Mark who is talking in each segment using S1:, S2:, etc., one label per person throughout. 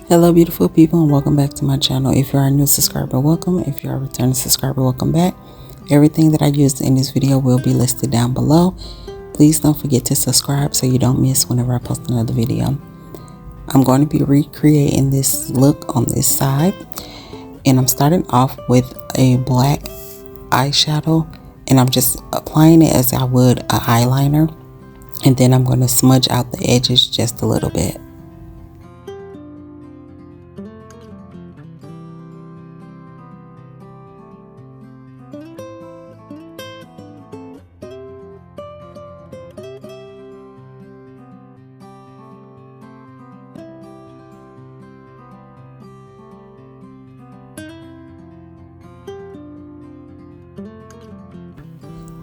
S1: Hello beautiful people, and welcome back to my channel. If you are a new subscriber, welcome. If you are a returning subscriber, welcome back. Everything that I used in this video will be listed down below. Please don't forget to subscribe so you don't miss whenever I post another video. I'm going to be recreating this look on this side, and I'm starting off with a black eyeshadow, and I'm just applying it as I would an eyeliner, and then I'm going to smudge out the edges just a little bit.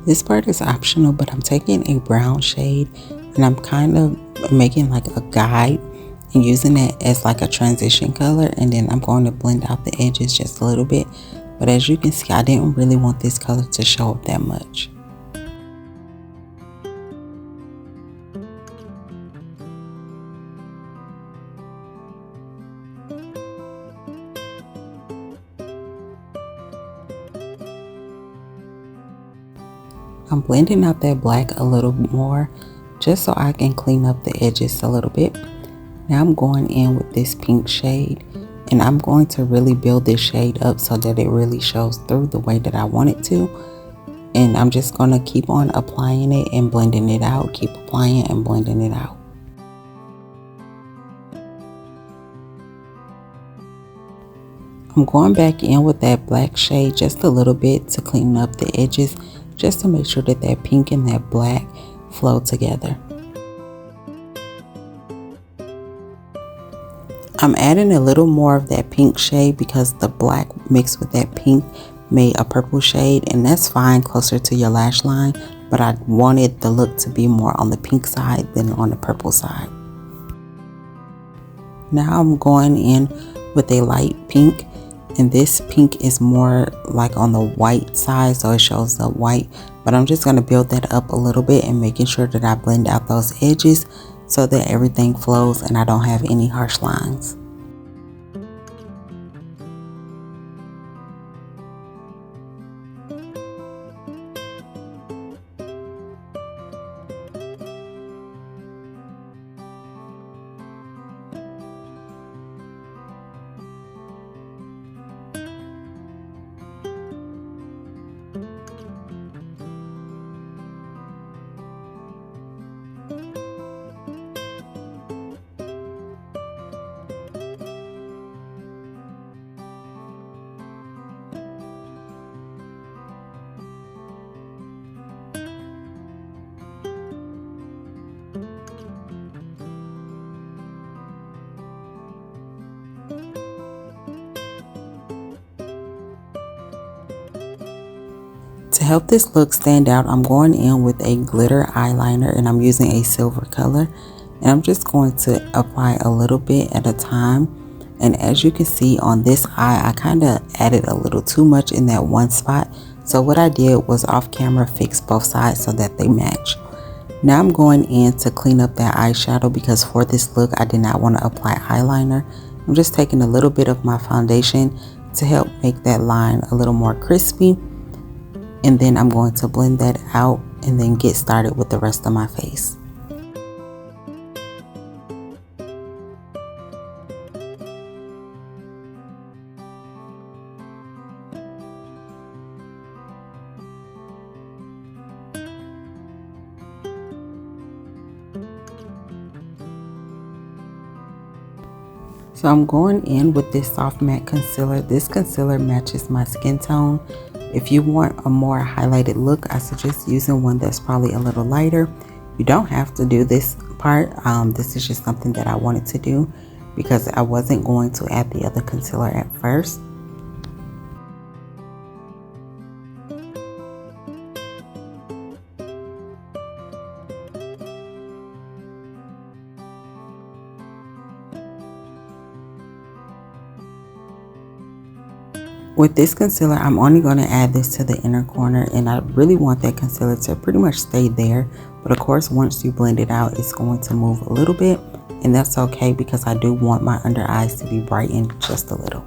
S1: This part is optional, but I'm taking a brown shade and I'm kind of making like a guide and using it as like a transition color, and then I'm going to blend out the edges just a little bit. But as you can see, I didn't really want this color to show up that much. I'm blending out that black a little more just so I can clean up the edges a little bit. Now I'm going in with this pink shade, and I'm going to really build this shade up so that it really shows through the way that I want it to. And I'm just going to keep on applying it and blending it out, keep applying and blending it out. I'm going back in with that black shade just a little bit to clean up the edges, just to make sure that that pink and that black flow together. I'm adding a little more of that pink shade because the black mixed with that pink made a purple shade, and that's fine closer to your lash line, but I wanted the look to be more on the pink side than on the purple side. Now I'm going in with a light pink, and this pink is more like on the white side, so it shows the white, but I'm just going to build that up a little bit and making sure that I blend out those edges so that everything flows and I don't have any harsh lines. To help this look stand out, I'm going in with a glitter eyeliner, and I'm using a silver color, and I'm just going to apply a little bit at a time. And as you can see on this eye, I kind of added a little too much in that one spot, so what I did was off camera fix both sides so that they match. Now I'm going in to clean up that eyeshadow because for this look I did not want to apply eyeliner. I'm just taking a little bit of my foundation to help make that line a little more crispy. And then I'm going to blend that out and then get started with the rest of my face. So I'm going in with this soft matte concealer. This concealer matches my skin tone. If you want a more highlighted look, I suggest using one that's probably a little lighter. You don't have to do this part. This is just something that I wanted to do because I wasn't going to add the other concealer at first. With this concealer, I'm only going to add this to the inner corner, and I really want that concealer to pretty much stay there. But of course, once you blend it out, it's going to move a little bit. and that's okay because I do want my under eyes to be brightened just a little.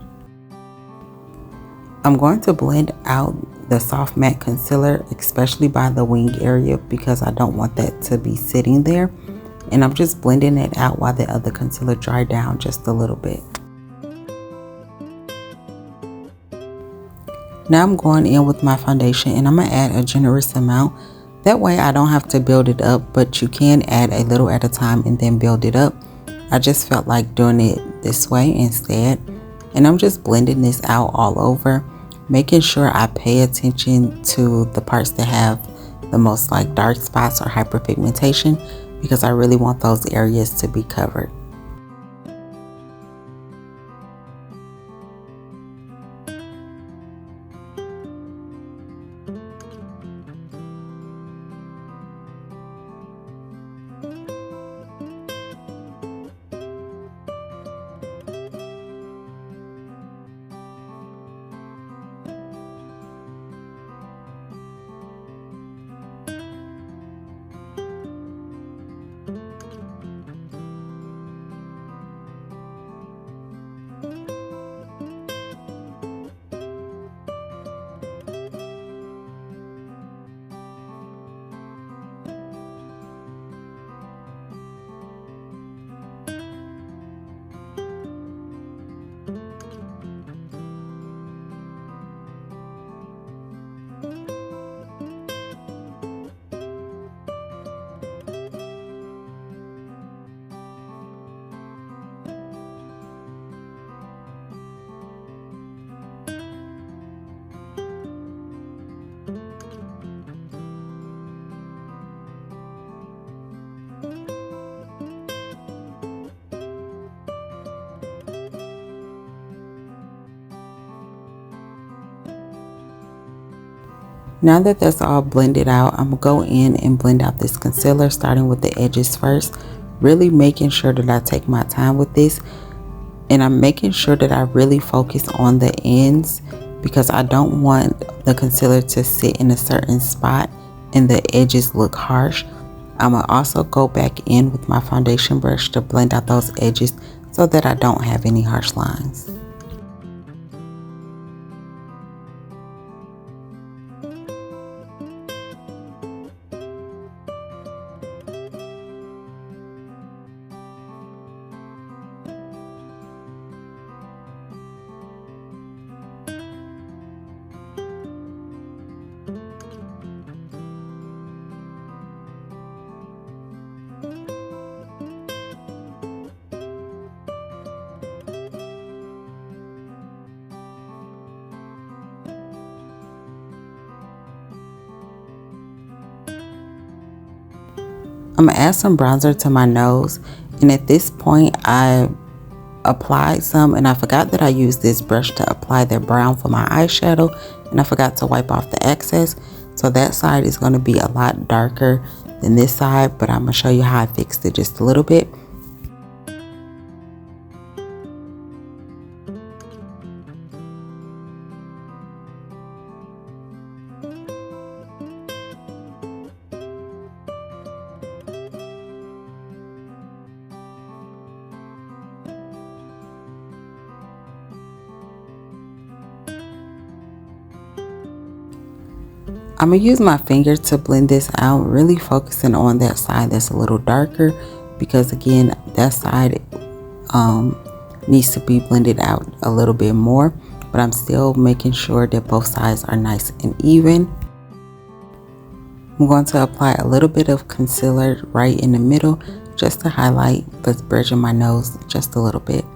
S1: I'm going to blend out the soft matte concealer, especially by the wing area, because I don't want that to be sitting there. And I'm just blending it out while the other concealer dries down just a little bit. Now I'm going in with my foundation, and I'm going to add a generous amount. That way I don't have to build it up, but you can add a little at a time and then build it up. I just felt like doing it this way instead. And I'm just blending this out all over, making sure I pay attention to the parts that have the most like dark spots or hyperpigmentation, because I really want those areas to be covered. Now that that's all blended out, I'm going to go in and blend out this concealer, starting with the edges first, really making sure that I take my time with this. And I'm making sure that I really focus on the ends, because I don't want the concealer to sit in a certain spot and the edges look harsh. I'm going to also go back in with my foundation brush to blend out those edges so that I don't have any harsh lines. I'm going to add some bronzer to my nose, and at this point I applied some, and I forgot that I used this brush to apply that brown for my eyeshadow, and I forgot to wipe off the excess. So that side is going to be a lot darker than this side, but I'm going to show you how I fixed it just a little bit. I'm going to use my finger to blend this out, really focusing on that side that's a little darker, because again, that side needs to be blended out a little bit more, but I'm still making sure that both sides are nice and even. I'm going to apply a little bit of concealer right in the middle just to highlight the bridge of my nose just a little bit.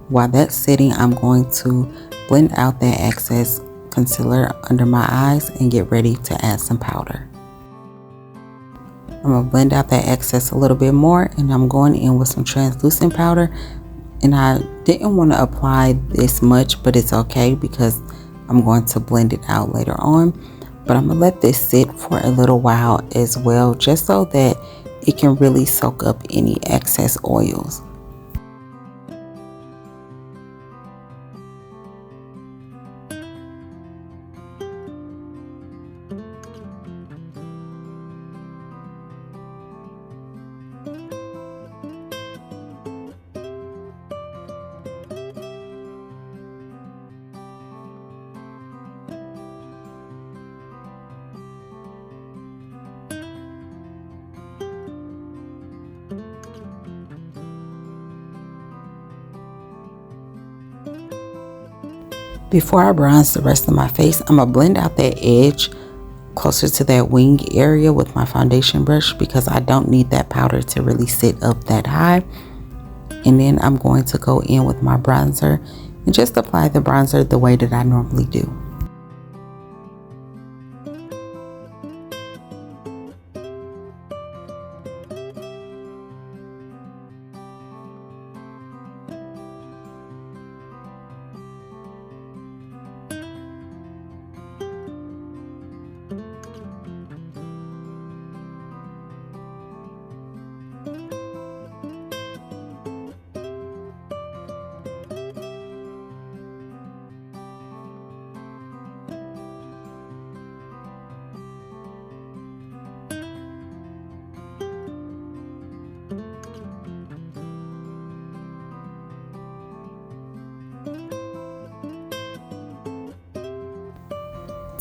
S1: While that's sitting, I'm going to blend out that excess concealer under my eyes and get ready to add some powder. I'm going to blend out that excess a little bit more, and I'm going in with some translucent powder. And I didn't want to apply this much, but it's okay because I'm going to blend it out later on. But I'm going to let this sit for a little while as well, just so that it can really soak up any excess oils. Before I bronze the rest of my face, I'm going to blend out that edge closer to that wing area with my foundation brush because I don't need that powder to really sit up that high. And then I'm going to go in with my bronzer and just apply the bronzer the way that I normally do.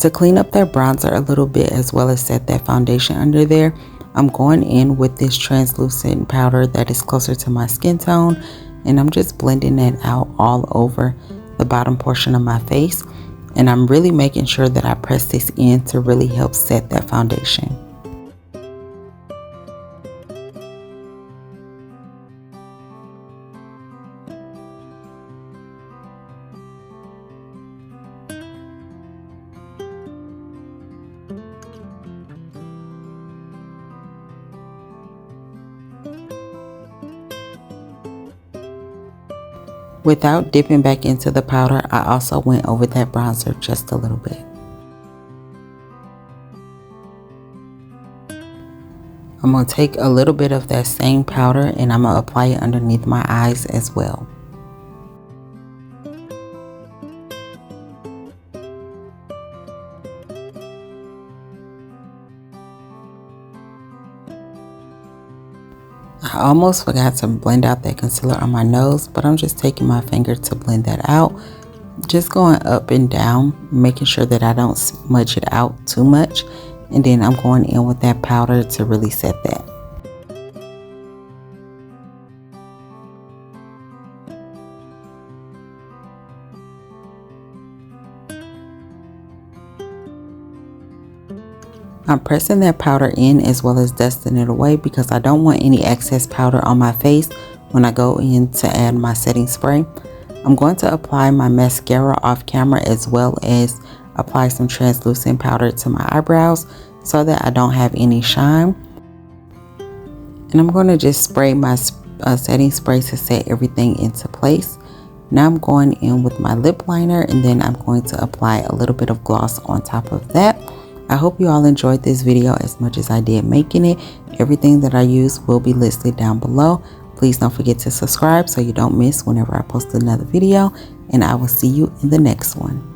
S1: To clean up that bronzer a little bit as well as set that foundation under there, I'm going in with this translucent powder that is closer to my skin tone, and I'm just blending that out all over the bottom portion of my face, and I'm really making sure that I press this in to really help set that foundation. Without dipping back into the powder, I also went over that bronzer just a little bit. I'm going to take a little bit of that same powder and I'm going to apply it underneath my eyes as well. I almost forgot to blend out that concealer on my nose, but I'm just taking my finger to blend that out. Just going up and down, making sure that I don't smudge it out too much. And then I'm going in with that powder to really set that. I'm pressing that powder in as well as dusting it away because I don't want any excess powder on my face when I go in to add my setting spray. I'm going to apply my mascara off camera as well as apply some translucent powder to my eyebrows so that I don't have any shine. And I'm going to just spray my setting spray to set everything into place. Now I'm going in with my lip liner and then I'm going to apply a little bit of gloss on top of that. I hope you all enjoyed this video as much as I did making it. Everything that I use will be listed down below. Please don't forget to subscribe so you don't miss whenever I post another video, and I will see you in the next one.